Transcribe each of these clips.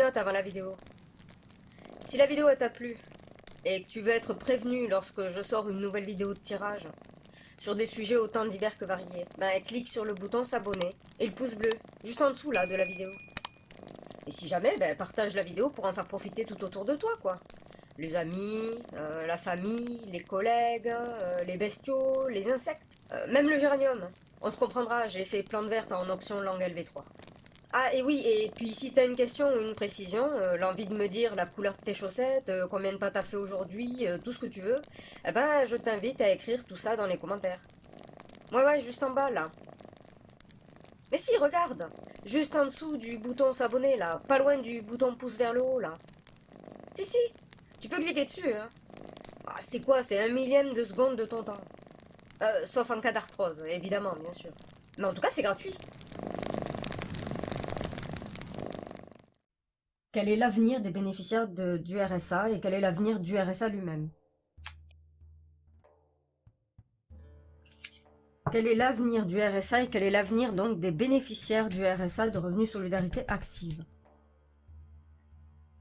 note avant la vidéo. Si la vidéo t'a plu, et que tu veux être prévenu lorsque je sors une nouvelle vidéo de tirage, sur des sujets autant divers que variés, ben clique sur le bouton s'abonner et le pouce bleu, juste en dessous là de la vidéo. Et si jamais, ben partage la vidéo pour en faire profiter tout autour de toi, quoi. Les amis, la famille, les collègues, les bestiaux, les insectes, même le géranium. On se comprendra, j'ai fait plante verte en option langue LV3. Ah, et oui, et puis si t'as une question ou une précision, l'envie de me dire la couleur de tes chaussettes, combien de pas t'as fait aujourd'hui, tout ce que tu veux, eh ben je t'invite à écrire tout ça dans les commentaires. Ouais, juste en bas, là. Mais si, regarde, juste en dessous du bouton s'abonner, là, pas loin du bouton pouce vers le haut, là. Si, tu peux cliquer dessus, hein. Ah, c'est quoi, c'est 1 millième de seconde de ton temps. Sauf en cas d'arthrose, évidemment, bien sûr. Mais en tout cas, c'est gratuit. Quel est l'avenir des bénéficiaires du RSA et quel est l'avenir du RSA lui-même? Quel est l'avenir du RSA et quel est l'avenir donc des bénéficiaires du RSA de Revenu Solidarité Active?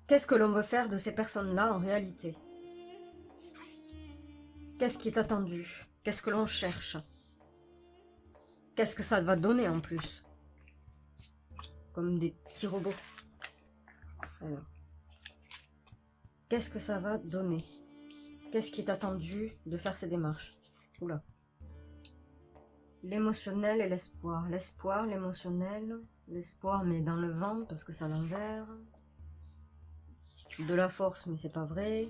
Qu'est-ce que l'on veut faire de ces personnes-là en réalité? Qu'est-ce qui est attendu? Qu'est-ce que l'on cherche? Qu'est-ce que ça va donner en plus? Comme des petits robots. Alors, qu'est-ce que ça va donner? Qu'est-ce qui est attendu de faire ces démarches? Oula. L'émotionnel et l'espoir. L'espoir, l'émotionnel. L'espoir, mais dans le vent, parce que c'est à l'envers. De la force, mais c'est pas vrai.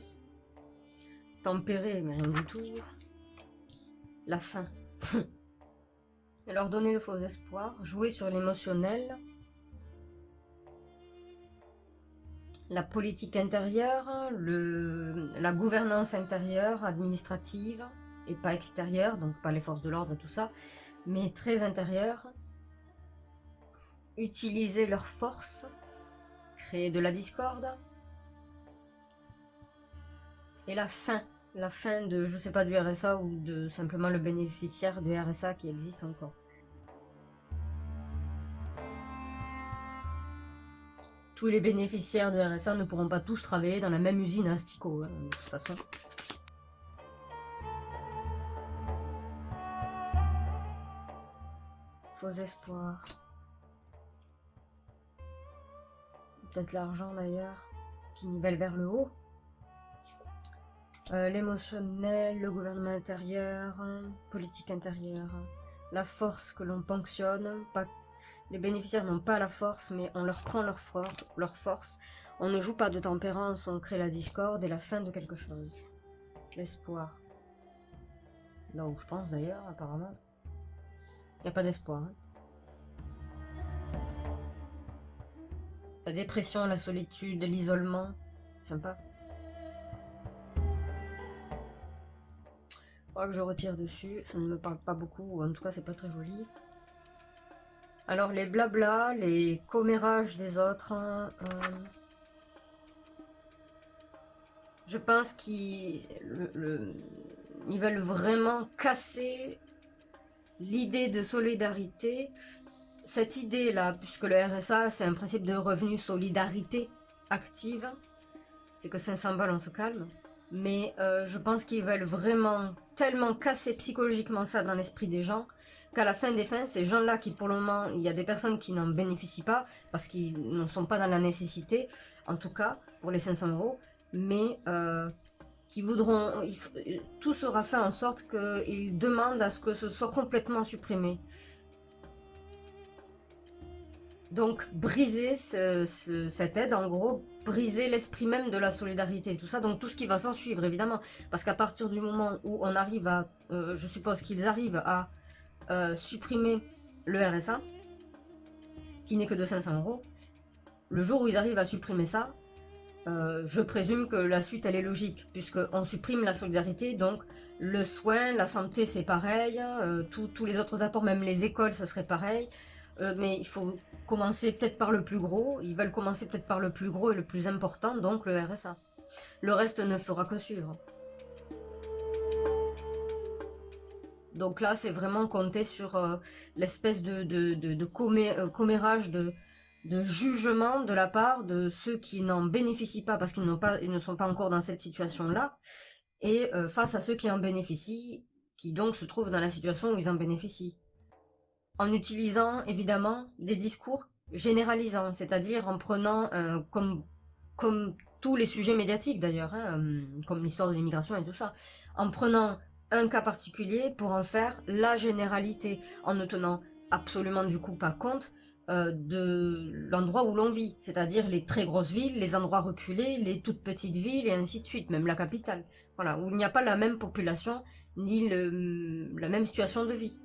Tempérer, mais rien du tout. La faim. Leur donner de faux espoirs. Jouer sur l'émotionnel. La politique intérieure. La gouvernance intérieure, administrative. Et pas extérieure, donc pas les forces de l'ordre et tout ça. Mais très intérieure. Utiliser leur force. Créer de la discorde. Et la fin de, je sais pas, du RSA ou de simplement le bénéficiaire du RSA qui existe encore. Tous les bénéficiaires de RSA ne pourront pas tous travailler dans la même usine à Astico, hein, de toute façon. Faux espoirs. Peut-être l'argent d'ailleurs, qui nivelle vers le haut. L'émotionnel, le gouvernement intérieur, politique intérieure, la force que l'on ponctionne, pas, les bénéficiaires n'ont pas la force, mais on leur prend leur force. On ne joue pas de tempérance, on crée la discorde et la fin de quelque chose. L'espoir. Là où je pense d'ailleurs, apparemment. Il n'y a pas d'espoir. Hein. La dépression, la solitude, l'isolement. Sympa. Faudra que je retire dessus, ça ne me parle pas beaucoup, ou en tout cas c'est pas très joli. Alors les blabla, les commérages des autres, je pense qu'ils veulent vraiment casser l'idée de solidarité. Cette idée-là, puisque le RSA c'est un principe de revenu solidarité active, c'est que 500 balles on se calme. Mais je pense qu'ils veulent vraiment tellement casser psychologiquement ça dans l'esprit des gens qu'à la fin des fins, ces gens-là qui pour le moment, il y a des personnes qui n'en bénéficient pas parce qu'ils ne sont pas dans la nécessité, en tout cas pour les 500 euros, mais qui voudront, tout sera fait en sorte qu'ils demandent à ce que ce soit complètement supprimé. Donc briser cette aide, en gros, briser l'esprit même de la solidarité et tout ça, donc tout ce qui va s'en suivre évidemment, parce qu'à partir du moment où on arrive à, je suppose qu'ils arrivent à supprimer le RSA, qui n'est que de 500 euros, le jour où ils arrivent à supprimer ça, je présume que la suite elle est logique, puisqu'on supprime la solidarité, donc le soin, la santé c'est pareil, tous les autres apports, même les écoles ce serait pareil, mais il faut commencer peut-être par le plus gros, ils veulent commencer peut-être par le plus gros et le plus important, donc le RSA. Le reste ne fera que suivre. Donc là c'est vraiment compter sur l'espèce de commérage de jugement de la part de ceux qui n'en bénéficient pas parce ils ne sont pas encore dans cette situation-là, et face à ceux qui en bénéficient, qui donc se trouvent dans la situation où ils en bénéficient. En utilisant évidemment des discours généralisants, c'est-à-dire en prenant, comme tous les sujets médiatiques d'ailleurs, hein, comme l'histoire de l'immigration et tout ça, en prenant un cas particulier pour en faire la généralité, en ne tenant absolument du coup pas compte de l'endroit où l'on vit, c'est-à-dire les très grosses villes, les endroits reculés, les toutes petites villes et ainsi de suite, même la capitale, voilà, où il n'y a pas la même population ni la même situation de vie.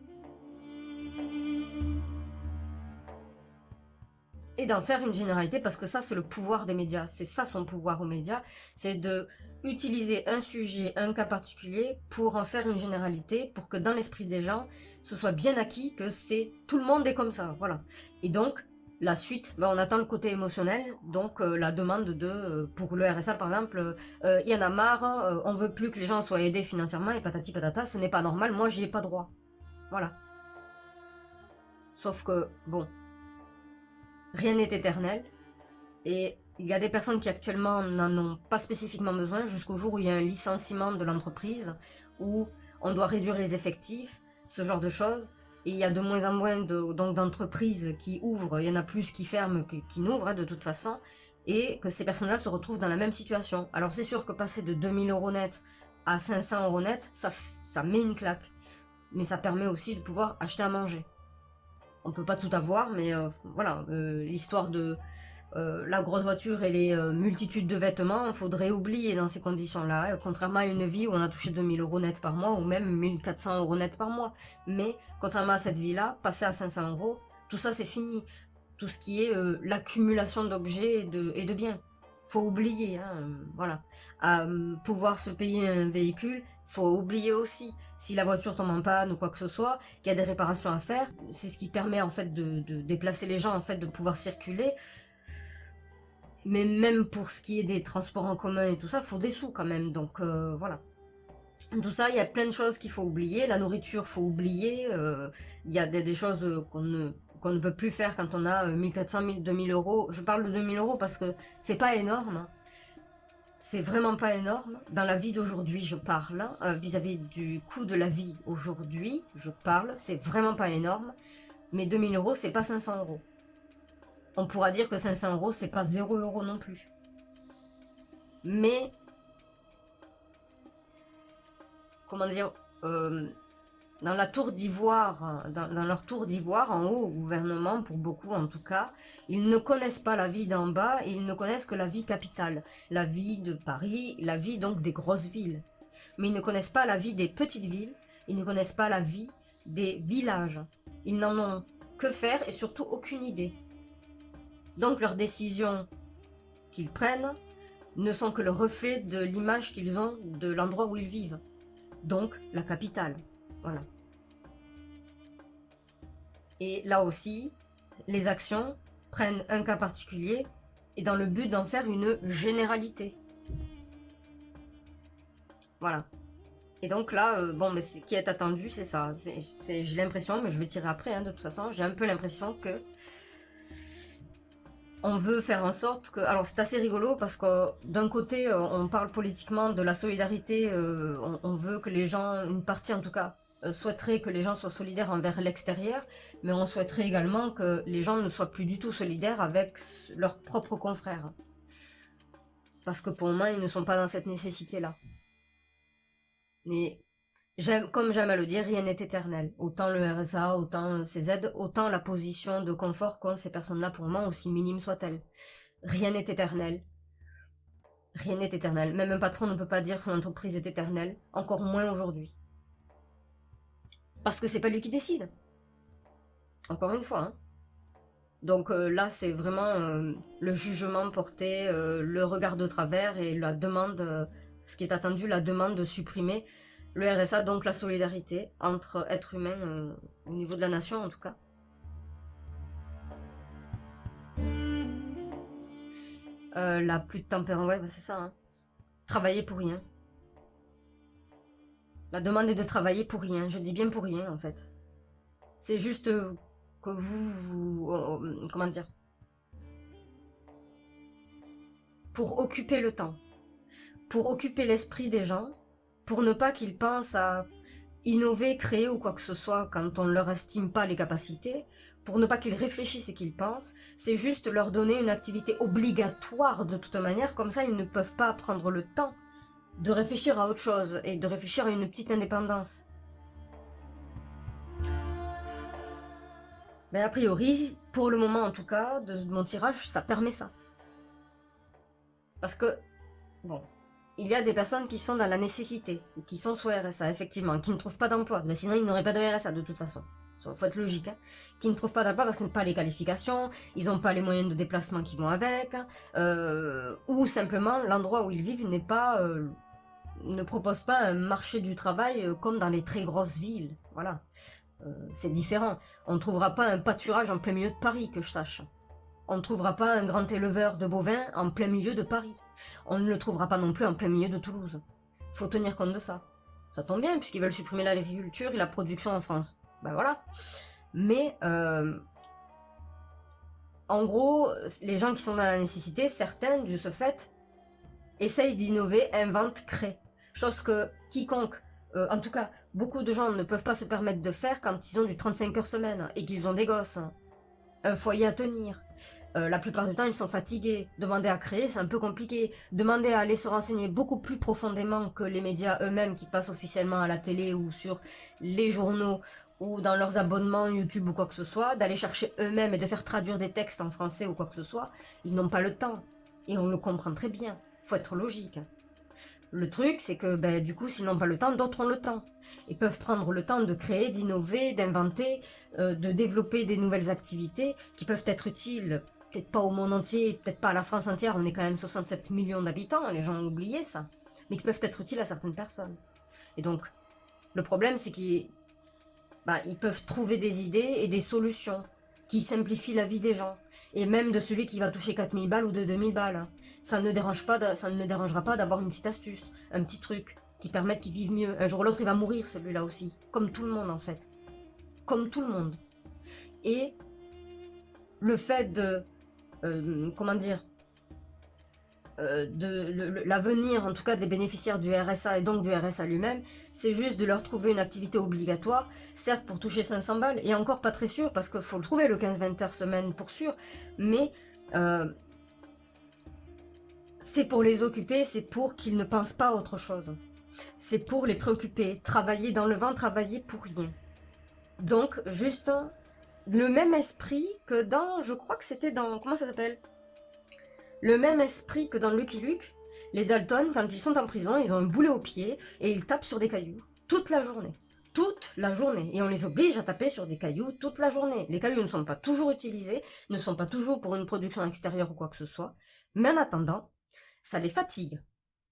Et d'en faire une généralité, parce que ça c'est le pouvoir des médias, c'est ça son pouvoir aux médias, c'est de utiliser un sujet, un cas particulier pour en faire une généralité, pour que dans l'esprit des gens, ce soit bien acquis que c'est tout le monde est comme ça, voilà. Et donc la suite, ben, on attend le côté émotionnel, donc la demande de, pour le RSA par exemple, il y en a marre, on veut plus que les gens soient aidés financièrement et patati patata, ce n'est pas normal, moi j'y ai pas droit, voilà. Sauf que bon, rien n'est éternel. Et il y a des personnes qui actuellement n'en ont pas spécifiquement besoin jusqu'au jour où il y a un licenciement de l'entreprise, où on doit réduire les effectifs, ce genre de choses. Et il y a de moins en moins d'entreprises qui ouvrent, il y en a plus qui ferment qui n'ouvrent hein, de toute façon, et que ces personnes-là se retrouvent dans la même situation. Alors c'est sûr que passer de 2000 € net à 500 € net, ça met une claque. Mais ça permet aussi de pouvoir acheter à manger. On peut pas tout avoir, mais voilà, l'histoire de la grosse voiture et les multitudes de vêtements, il faudrait oublier dans ces conditions-là, contrairement à une vie où on a touché 2000 € net par mois, ou même 1400 € net par mois. Mais, contrairement à cette vie-là, passer à 500 €, tout ça c'est fini. Tout ce qui est l'accumulation d'objets et de biens. Faut oublier, hein, voilà. À pouvoir se payer un véhicule, faut oublier aussi. Si la voiture tombe en panne ou quoi que ce soit, qu'il y a des réparations à faire, c'est ce qui permet en fait de déplacer les gens, en fait, de pouvoir circuler. Mais même pour ce qui est des transports en commun et tout ça, faut des sous quand même. Donc voilà. Tout ça, il y a plein de choses qu'il faut oublier. La nourriture, faut oublier. Il y a des choses qu'on ne peut plus faire quand on a 1400, 2000 €. Je parle de 2000 € parce que c'est pas énorme. C'est vraiment pas énorme. Dans la vie d'aujourd'hui, je parle. Vis-à-vis du coût de la vie aujourd'hui, je parle. C'est vraiment pas énorme. Mais 2000 €, c'est pas 500 €. On pourra dire que 500 €, c'est pas 0 € non plus. Mais, comment dire, dans la tour d'ivoire, dans leur tour d'ivoire, en haut au gouvernement, pour beaucoup en tout cas, ils ne connaissent pas la vie d'en bas, ils ne connaissent que la vie capitale, la vie de Paris, la vie donc des grosses villes. Mais ils ne connaissent pas la vie des petites villes, ils ne connaissent pas la vie des villages. Ils n'en ont que faire et surtout aucune idée. Donc leurs décisions qu'ils prennent ne sont que le reflet de l'image qu'ils ont de l'endroit où ils vivent. Donc la capitale. Voilà. Et là aussi, les actions prennent un cas particulier et dans le but d'en faire une généralité. Voilà. Et donc là, bon, mais ce qui est attendu, c'est ça. J'ai l'impression, mais je vais tirer après, hein, de toute façon, j'ai un peu l'impression que on veut faire en sorte que... Alors c'est assez rigolo parce que d'un côté, on parle politiquement de la solidarité, on veut que les gens, une partie en tout cas, souhaiterait que les gens soient solidaires envers l'extérieur, mais on souhaiterait également que les gens ne soient plus du tout solidaires avec leurs propres confrères. Parce que pour moi, ils ne sont pas dans cette nécessité-là. Mais comme j'aime à le dire, rien n'est éternel. Autant le RSA, autant ces aides, autant la position de confort qu'ont ces personnes-là pour moi, aussi minime soit-elle. Rien n'est éternel. Rien n'est éternel. Même un patron ne peut pas dire que son entreprise est éternelle, encore moins aujourd'hui. Parce que c'est pas lui qui décide. Encore une fois. Hein. Donc là, c'est vraiment le jugement porté, le regard de travers et la demande, ce qui est attendu, la demande de supprimer le RSA, donc la solidarité entre êtres humains au niveau de la nation en tout cas. La plus de tempérance, ouais, bah, c'est ça. Hein. Travailler pour rien. La demande est de travailler pour rien. Je dis bien pour rien en fait. C'est juste que vous comment dire, pour occuper le temps, pour occuper l'esprit des gens, pour ne pas qu'ils pensent à innover, créer ou quoi que ce soit quand on ne leur estime pas les capacités, pour ne pas qu'ils réfléchissent et qu'ils pensent, c'est juste leur donner une activité obligatoire de toute manière, comme ça ils ne peuvent pas prendre le temps de réfléchir à autre chose et de réfléchir à une petite indépendance. Mais a priori, pour le moment en tout cas, de mon tirage, ça permet ça. Parce que, bon, il y a des personnes qui sont dans la nécessité, et qui sont sous RSA, effectivement, qui ne trouvent pas d'emploi. Mais sinon, ils n'auraient pas de RSA de toute façon. Faut être logique, hein. Qui ne trouvent pas d'emploi parce qu'ils n'ont pas les qualifications, ils n'ont pas les moyens de déplacement qui vont avec, ou simplement l'endroit où ils vivent n'est pas, ne propose pas un marché du travail comme dans les très grosses villes. Voilà. C'est différent. On ne trouvera pas un pâturage en plein milieu de Paris, que je sache. On ne trouvera pas un grand éleveur de bovins en plein milieu de Paris. On ne le trouvera pas non plus en plein milieu de Toulouse. Faut tenir compte de ça. Ça tombe bien, puisqu'ils veulent supprimer l'agriculture et la production en France. Ben voilà. Mais, en gros, les gens qui sont dans la nécessité, certains, de ce fait, essayent d'innover, inventent, créent. Chose que quiconque, en tout cas, beaucoup de gens ne peuvent pas se permettre de faire quand ils ont du 35 heures semaine et qu'ils ont des gosses, un foyer à tenir. La plupart du temps, ils sont fatigués. Demander à créer, c'est un peu compliqué. Demander à aller se renseigner beaucoup plus profondément que les médias eux-mêmes qui passent officiellement à la télé ou sur les journaux ou dans leurs abonnements YouTube ou quoi que ce soit, d'aller chercher eux-mêmes et de faire traduire des textes en français ou quoi que ce soit, ils n'ont pas le temps. Et on le comprend très bien. Faut être logique. Le truc, c'est que du coup, s'ils n'ont pas le temps, d'autres ont le temps. Ils peuvent prendre le temps de créer, d'innover, d'inventer, de développer des nouvelles activités qui peuvent être utiles, peut-être pas au monde entier, peut-être pas à la France entière, on est quand même 67 millions d'habitants, les gens ont oublié ça, mais qui peuvent être utiles à certaines personnes. Et donc, le problème, c'est qu'ils peuvent trouver des idées et des solutions qui simplifient la vie des gens. Et même de celui qui va toucher 4000 balles ou de 2000 balles. Ça ne dérangera pas d'avoir une petite astuce, un petit truc, qui permette qu'il vive mieux. Un jour ou l'autre, il va mourir celui-là aussi. Comme tout le monde en fait. Comme tout le monde. Et le fait de... comment dire l'avenir en tout cas des bénéficiaires du RSA et donc du RSA lui-même, c'est juste de leur trouver une activité obligatoire, certes pour toucher 500 balles, et encore pas très sûr parce qu'il faut le trouver le 15-20 heures semaine pour sûr, mais c'est pour les occuper, c'est pour qu'ils ne pensent pas à autre chose. C'est pour les préoccuper, travailler dans le vent, travailler pour rien. Donc juste le même esprit que dans, je crois que c'était dans, comment ça s'appelle ? Le même esprit que dans Lucky Luke, les Dalton, quand ils sont en prison, ils ont un boulet au pied et ils tapent sur des cailloux toute la journée. Toute la journée. Et on les oblige à taper sur des cailloux toute la journée. Les cailloux ne sont pas toujours utilisés, ne sont pas toujours pour une production extérieure ou quoi que ce soit. Mais en attendant, ça les fatigue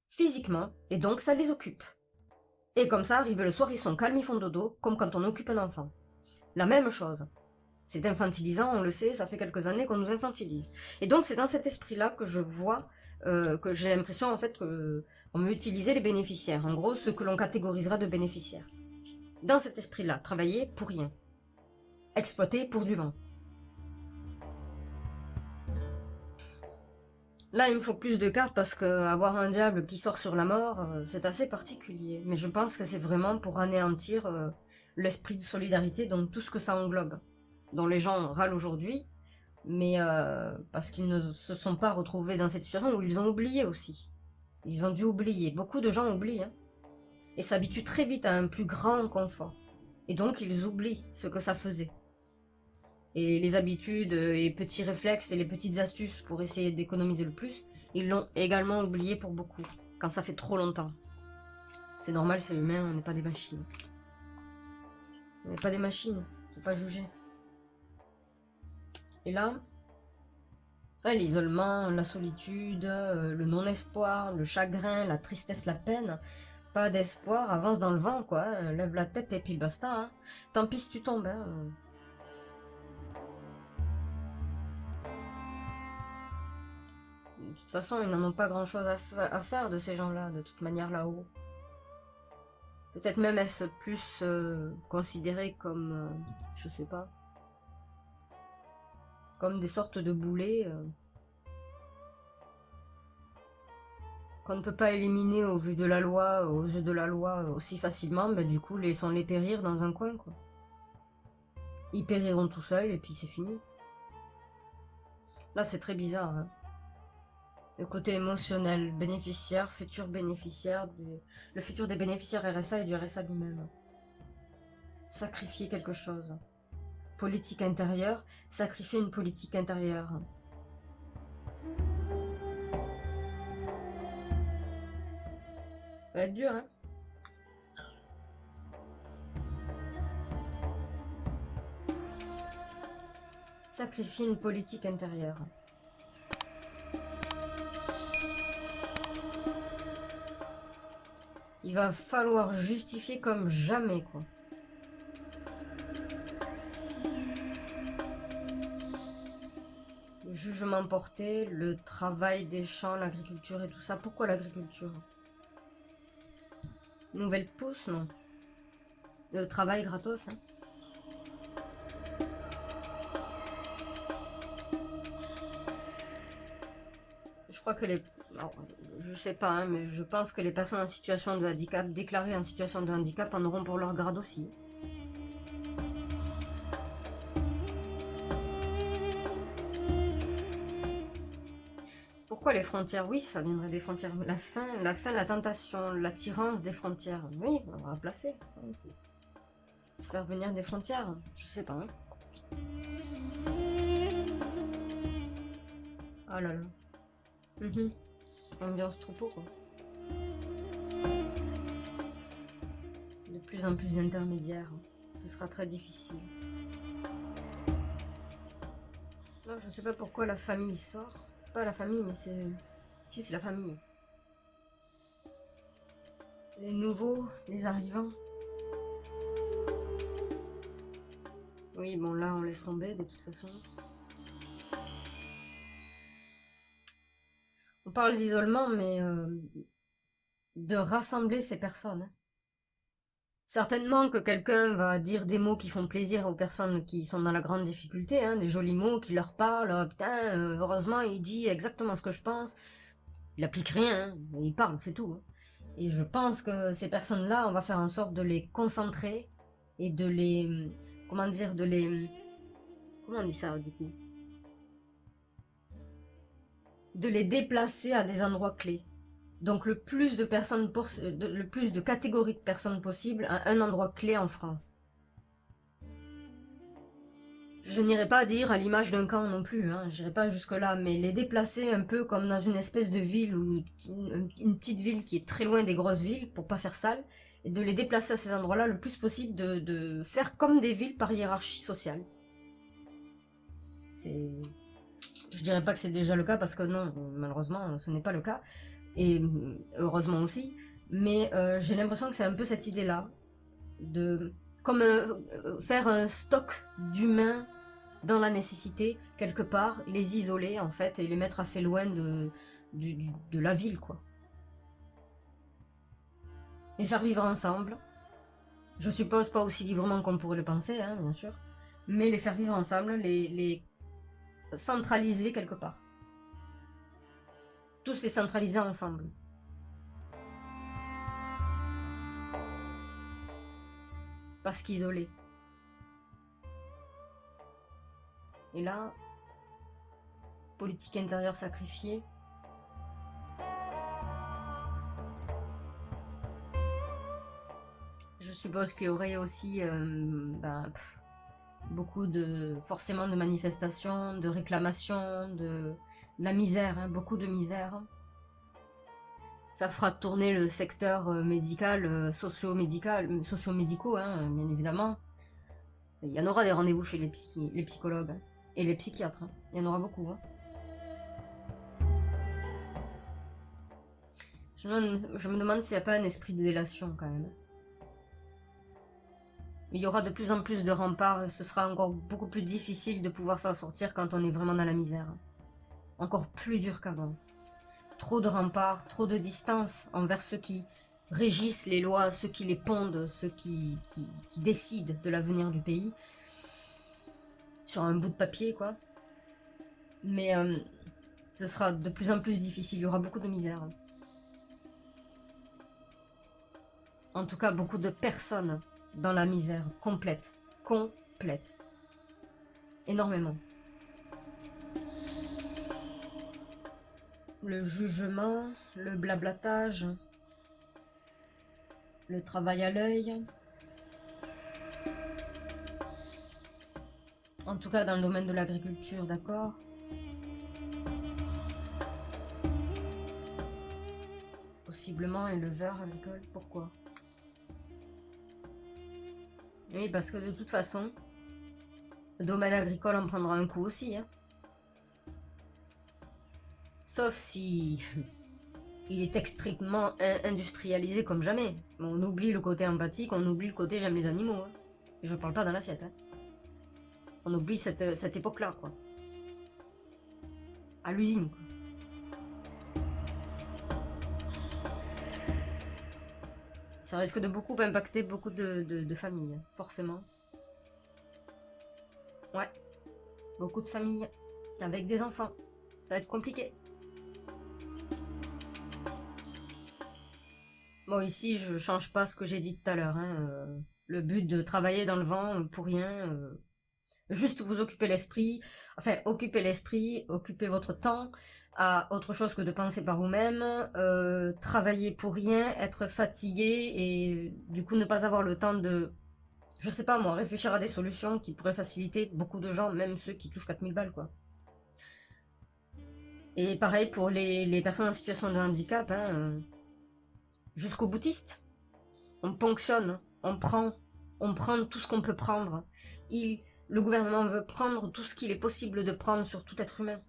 physiquement et donc ça les occupe. Et comme ça, arrivé le soir, ils sont calmes, ils font dodo, comme quand on occupe un enfant. La même chose. C'est infantilisant, on le sait, ça fait quelques années qu'on nous infantilise. Et donc c'est dans cet esprit-là que je vois, que j'ai l'impression en fait que on veut utiliser les bénéficiaires, en gros ceux que l'on catégorisera de bénéficiaires. Dans cet esprit-là, travailler pour rien. Exploiter pour du vent. Là, il me faut plus de cartes parce que avoir un diable qui sort sur la mort, c'est assez particulier. Mais je pense que c'est vraiment pour anéantir l'esprit de solidarité, donc tout ce que ça englobe. Dont les gens râlent aujourd'hui, mais parce qu'ils ne se sont pas retrouvés dans cette situation où ils ont oublié aussi. Ils ont dû oublier. Beaucoup de gens oublient, hein, et s'habituent très vite à un plus grand confort. Et donc ils oublient ce que ça faisait. Et les habitudes et petits réflexes et les petites astuces pour essayer d'économiser le plus, ils l'ont également oublié pour beaucoup, quand ça fait trop longtemps. C'est normal, c'est humain, on n'est pas des machines. On n'est pas des machines, faut pas juger. Et là, ouais, l'isolement, la solitude, le non-espoir, le chagrin, la tristesse, la peine. Pas d'espoir, avance dans le vent, quoi. Lève la tête et puis basta. Hein. Tant pis si tu tombes. Hein. De toute façon, ils n'en ont pas grand-chose à faire de ces gens-là, de toute manière là-haut. Peut-être même est-ce plus considéré comme, je sais pas, comme des sortes de boulets. qu'on ne peut pas éliminer au vu de la loi, aux yeux de la loi aussi facilement, bah du coup laissons-les périr dans un coin quoi. Ils périront tout seuls et puis c'est fini. Là c'est très bizarre. Hein. Le côté émotionnel, bénéficiaire, futur bénéficiaire, le futur des bénéficiaires RSA et du RSA lui-même. Sacrifier quelque chose. Politique intérieure, sacrifier une politique intérieure. Ça va être dur, hein? Sacrifier une politique intérieure. Il va falloir justifier comme jamais, quoi. Le jugement porté, le travail des champs, l'agriculture et tout ça. Pourquoi l'agriculture? Nouvelle pousse, non? Le travail gratos, hein? Je crois que les... Alors, je sais pas, hein, mais je pense que les personnes en situation de handicap, déclarées en situation de handicap, en auront pour leur grade aussi. Pourquoi les frontières? Oui, ça viendrait des frontières. La tentation, l'attirance des frontières. Oui, on va placer. Faire venir des frontières, je sais pas. Hein. Oh là là. Ambiance troupeau, quoi. De plus en plus d'intermédiaires. Ce sera très difficile. Non, je sais pas pourquoi la famille sort. C'est pas la famille, mais c'est... Si, c'est la famille. Les nouveaux, les arrivants. Oui, bon, là, on laisse tomber, de toute façon. On parle d'isolement, mais de rassembler ces personnes. Certainement que quelqu'un va dire des mots qui font plaisir aux personnes qui sont dans la grande difficulté, hein, des jolis mots qui leur parlent. Oh, putain, heureusement, il dit exactement ce que je pense. Il applique rien, hein, il parle, c'est tout. Hein. Et je pense que ces personnes-là, on va faire en sorte de les concentrer et de les... Comment dire, de les... Comment on dit ça, du coup? De les déplacer à des endroits clés. Donc le plus de personnes, le plus de catégories de personnes possibles à un endroit clé en France. Je n'irai pas dire à l'image d'un camp non plus, hein, j'irai pas jusque là, mais les déplacer un peu comme dans une espèce de ville ou une petite ville qui est très loin des grosses villes pour pas faire sale, et de les déplacer à ces endroits-là le plus possible, de faire comme des villes par hiérarchie sociale. C'est... Je dirais pas que c'est déjà le cas parce que non, malheureusement, ce n'est pas le cas. Et heureusement aussi, mais j'ai l'impression que c'est un peu cette idée-là, de comme faire un stock d'humains dans la nécessité, quelque part, les isoler en fait, et les mettre assez loin de la ville, quoi. Et faire vivre ensemble, je suppose pas aussi librement qu'on pourrait le penser, hein, bien sûr, mais les faire vivre ensemble, les centraliser quelque part. Tous les centraliser ensemble. Parce qu'isolés. Et là, politique intérieure sacrifiée. Je suppose qu'il y aurait aussi beaucoup forcément de manifestations, de réclamations, de la misère, hein, beaucoup de misère. Ça fera tourner le secteur médical, socio-médicaux, hein, bien évidemment. Il y en aura des rendez-vous chez les psychologues hein, et les psychiatres. Hein. Il y en aura beaucoup. Hein. Je me demande s'il n'y a pas un esprit de délation quand même. Il y aura de plus en plus de remparts et ce sera encore beaucoup plus difficile de pouvoir s'en sortir quand on est vraiment dans la misère. Encore plus dur qu'avant. Trop de remparts, trop de distance envers ceux qui régissent les lois, ceux qui les pondent, ceux qui décident de l'avenir du pays. Sur un bout de papier, quoi. Mais ce sera de plus en plus difficile, il y aura beaucoup de misère. En tout cas, beaucoup de personnes dans la misère complète. Complète. Énormément. Le jugement, le blablatage, le travail à l'œil. En tout cas, dans le domaine de l'agriculture, d'accord? Possiblement éleveur agricole. Pourquoi? Oui, parce que de toute façon, le domaine agricole en prendra un coup aussi. Hein. Sauf si il est extrêmement industrialisé comme jamais. On oublie le côté empathique, on oublie le côté j'aime les animaux. Hein. Et je parle pas dans l'assiette. Hein. On oublie cette époque-là, quoi. À l'usine, quoi. Ça risque de beaucoup impacter beaucoup de familles, forcément. Ouais. Beaucoup de familles. Avec des enfants. Ça va être compliqué. Bon, ici, je change pas ce que j'ai dit tout à l'heure. Hein. Le but de travailler dans le vent pour rien... Juste vous occuper l'esprit, enfin occuper l'esprit, occuper votre temps à autre chose que de penser par vous-même, travailler pour rien, être fatigué et du coup ne pas avoir le temps de, je sais pas moi, réfléchir à des solutions qui pourraient faciliter beaucoup de gens, même ceux qui touchent 4000 balles quoi. Et pareil pour les personnes en situation de handicap, hein, jusqu'au boutiste. On ponctionne, on prend tout ce qu'on peut prendre. Le gouvernement veut prendre tout ce qu'il est possible de prendre sur tout être humain.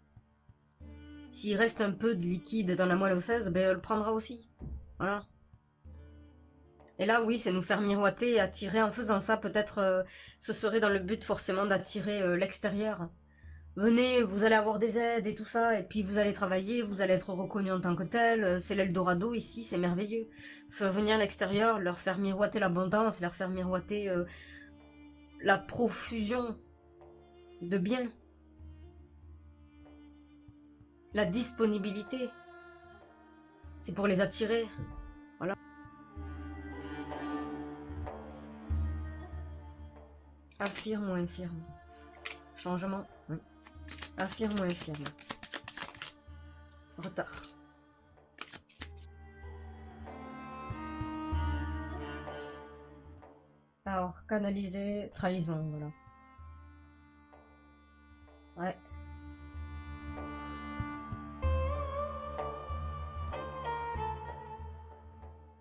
S'il reste un peu de liquide dans la moelle osseuse, ben elle le prendra aussi. Voilà. Et là, oui, c'est nous faire miroiter et attirer. En faisant ça, peut-être, ce serait dans le but forcément d'attirer l'extérieur. Venez, vous allez avoir des aides et tout ça, et puis vous allez travailler, vous allez être reconnu en tant que tel. C'est l'Eldorado ici, c'est merveilleux. Faire venir l'extérieur, leur faire miroiter l'abondance, leur faire miroiter la profusion de biens. La disponibilité. C'est pour les attirer. Voilà. Affirme ou infirme. Changement. Oui. Affirme ou infirme. Retard. Alors, canaliser, trahison, voilà. Ouais.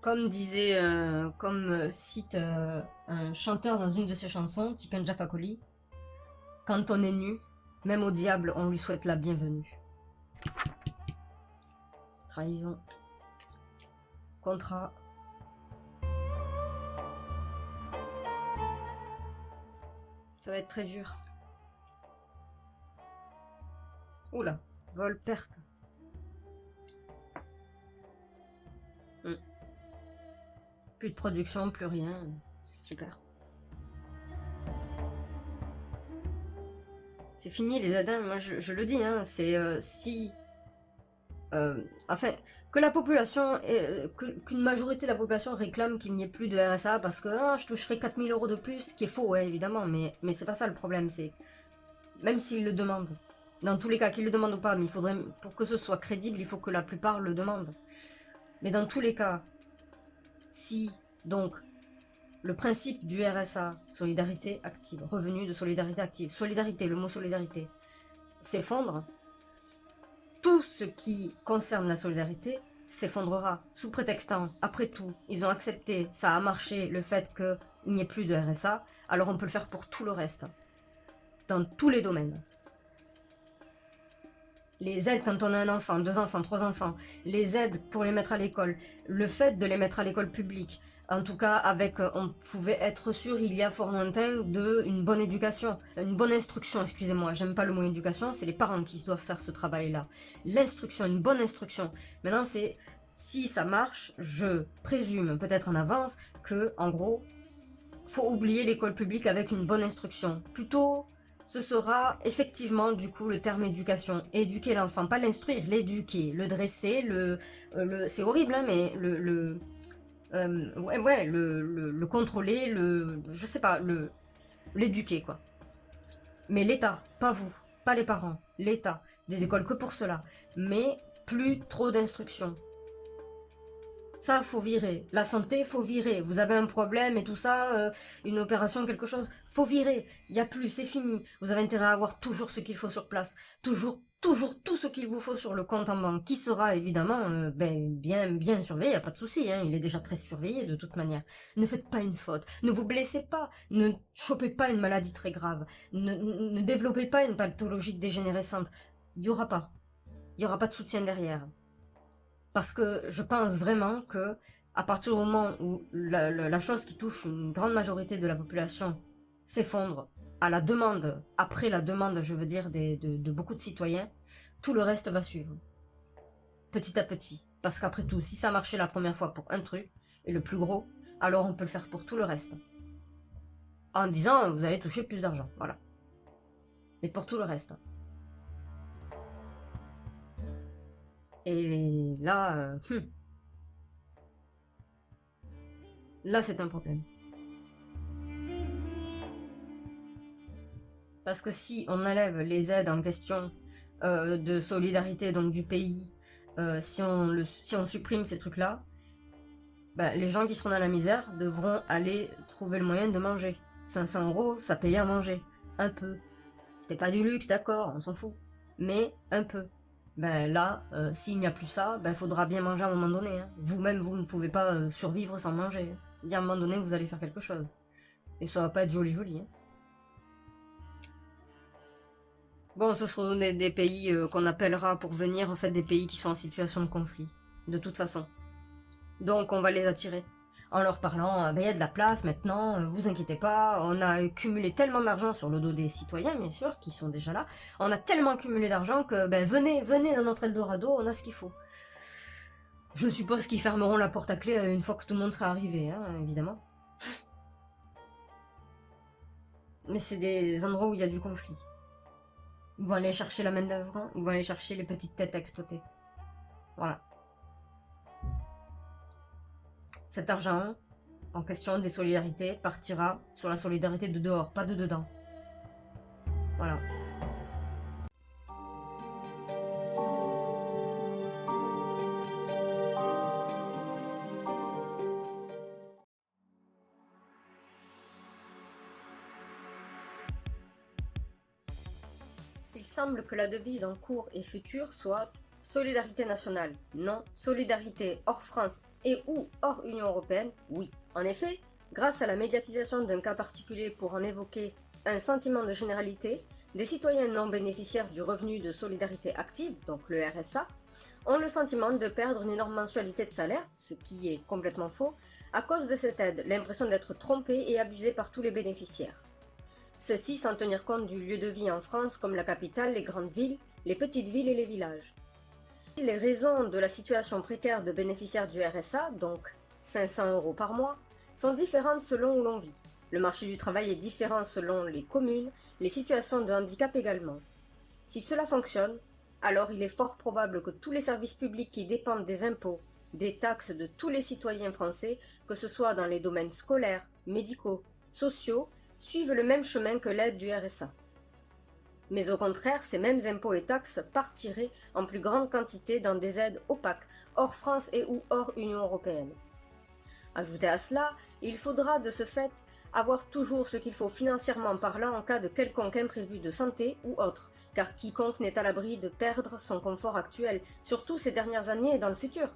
Comme disait, comme cite un chanteur dans une de ses chansons, Tiken Jah Fakoly, quand on est nu, même au diable, on lui souhaite la bienvenue. Trahison. Contrat. Ça va être très dur. Oula, vol, perte. Plus de production, plus rien. Super. C'est fini les aides, moi je le dis, hein, c'est si... enfin, que la population, qu'une majorité de la population réclame qu'il n'y ait plus de RSA parce que je toucherai 4000 € de plus, ce qui est faux, ouais, évidemment, mais c'est pas ça le problème, c'est... Même s'ils le demandent, dans tous les cas, qu'ils le demandent ou pas, mais il faudrait, pour que ce soit crédible, il faut que la plupart le demandent. Mais dans tous les cas, si, donc, le principe du RSA, solidarité active, revenu de solidarité active, solidarité, le mot solidarité, s'effondre, tout ce qui concerne la solidarité s'effondrera, sous prétextant, après tout, ils ont accepté, ça a marché, le fait qu'il n'y ait plus de RSA, alors on peut le faire pour tout le reste, dans tous les domaines. Les aides quand on a un enfant, 2 enfants, 3 enfants, les aides pour les mettre à l'école, le fait de les mettre à l'école publique, en tout cas avec, on pouvait être sûr il y a fort longtemps d'une bonne éducation, une bonne instruction, excusez-moi, j'aime pas le mot éducation, c'est les parents qui doivent faire ce travail-là. L'instruction, une bonne instruction. Maintenant c'est, si ça marche, je présume peut-être en avance que, en gros, faut oublier l'école publique avec une bonne instruction. Plutôt, ce sera effectivement du coup le terme éducation. Éduquer l'enfant, pas l'instruire, l'éduquer, le dresser, c'est horrible hein, mais ouais, le contrôler, je sais pas, l'éduquer, quoi. Mais l'État, pas vous, pas les parents, l'État. Des écoles que pour cela. Mais plus trop d'instruction. Ça, faut virer. La santé, faut virer. Vous avez un problème et tout ça, une opération, quelque chose, faut virer. Il y a plus, c'est fini. Vous avez intérêt à avoir toujours ce qu'il faut sur place. Toujours, toujours tout ce qu'il vous faut sur le compte en banque, qui sera évidemment bien surveillé, y a pas de souci. Hein, il est déjà très surveillé de toute manière. Ne faites pas une faute. Ne vous blessez pas. Ne chopez pas une maladie très grave. Ne développez pas une pathologie dégénérescente. Il y aura pas. Il y aura pas de soutien derrière. Parce que je pense vraiment que à partir du moment où la chose qui touche une grande majorité de la population s'effondre à la demande, après la demande, je veux dire, de beaucoup de citoyens, tout le reste va suivre. Petit à petit. Parce qu'après tout, si ça marchait la première fois pour un truc, et le plus gros, alors on peut le faire pour tout le reste. En disant, vous allez toucher plus d'argent, voilà. Mais pour tout le reste. Et là, là c'est un problème. Parce que si on enlève les aides en question de solidarité donc du pays, si on supprime ces trucs-là, bah, les gens qui seront dans la misère devront aller trouver le moyen de manger. 500 euros, ça paye à manger. Un peu. C'était pas du luxe, d'accord, on s'en fout. Mais un peu. Ben là, s'il n'y a plus ça, ben faudra bien manger à un moment donné. Hein. Vous-même, vous ne pouvez pas survivre sans manger. Il y a un moment donné, vous allez faire quelque chose. Et ça va pas être joli joli. Hein. Bon, ce seront des pays qu'on appellera pour venir, en fait, des pays qui sont en situation de conflit. De toute façon. Donc, on va les attirer. En leur parlant, ben, y a de la place maintenant, vous inquiétez pas, on a cumulé tellement d'argent sur le dos des citoyens, bien sûr, qui sont déjà là. On a tellement cumulé d'argent que, ben, venez dans notre Eldorado, on a ce qu'il faut. Je suppose qu'ils fermeront la porte à clé une fois que tout le monde sera arrivé, hein, évidemment. Mais c'est des endroits où il y a du conflit. Ils vont aller chercher la main d'œuvre, hein. Ils vont aller chercher les petites têtes à exploiter. Voilà. Cet argent, en question des solidarités, partira sur la solidarité de dehors, pas de dedans. Voilà. Il semble que la devise en cours et future soit solidarité nationale, non solidarité hors France et ou hors Union européenne, oui. En effet, grâce à la médiatisation d'un cas particulier pour en évoquer un sentiment de généralité, des citoyens non bénéficiaires du revenu de solidarité active, donc le RSA, ont le sentiment de perdre une énorme mensualité de salaire, ce qui est complètement faux, à cause de cette aide, l'impression d'être trompés et abusés par tous les bénéficiaires. Ceci sans tenir compte du lieu de vie en France comme la capitale, les grandes villes, les petites villes et les villages. Les raisons de la situation précaire de bénéficiaires du RSA, donc 500 euros par mois, sont différentes selon où l'on vit. Le marché du travail est différent selon les communes, les situations de handicap également. Si cela fonctionne, alors il est fort probable que tous les services publics qui dépendent des impôts, des taxes de tous les citoyens français, que ce soit dans les domaines scolaires, médicaux, sociaux, suivent le même chemin que l'aide du RSA. Mais au contraire, ces mêmes impôts et taxes partiraient en plus grande quantité dans des aides opaques, hors France et ou hors Union européenne. Ajouté à cela, il faudra de ce fait avoir toujours ce qu'il faut financièrement parlant en cas de quelconque imprévu de santé ou autre, car quiconque n'est à l'abri de perdre son confort actuel, surtout ces dernières années et dans le futur.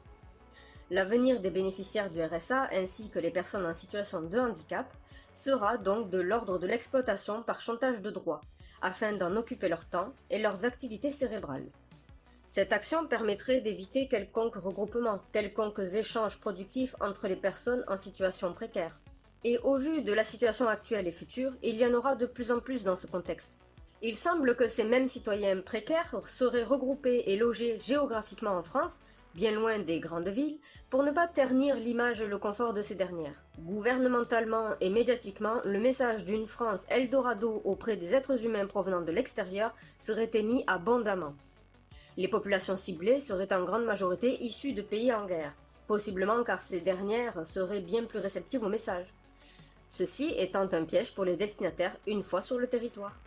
L'avenir des bénéficiaires du RSA ainsi que les personnes en situation de handicap sera donc de l'ordre de l'exploitation par chantage de droits, afin d'en occuper leur temps et leurs activités cérébrales. Cette action permettrait d'éviter quelconque regroupement, quelconques échanges productifs entre les personnes en situation précaire. Et au vu de la situation actuelle et future, il y en aura de plus en plus dans ce contexte. Il semble que ces mêmes citoyens précaires seraient regroupés et logés géographiquement en France, bien loin des grandes villes, pour ne pas ternir l'image et le confort de ces dernières. Gouvernementalement et médiatiquement, le message d'une France Eldorado auprès des êtres humains provenant de l'extérieur serait émis abondamment. Les populations ciblées seraient en grande majorité issues de pays en guerre, possiblement car ces dernières seraient bien plus réceptives au message. Ceci étant un piège pour les destinataires une fois sur le territoire.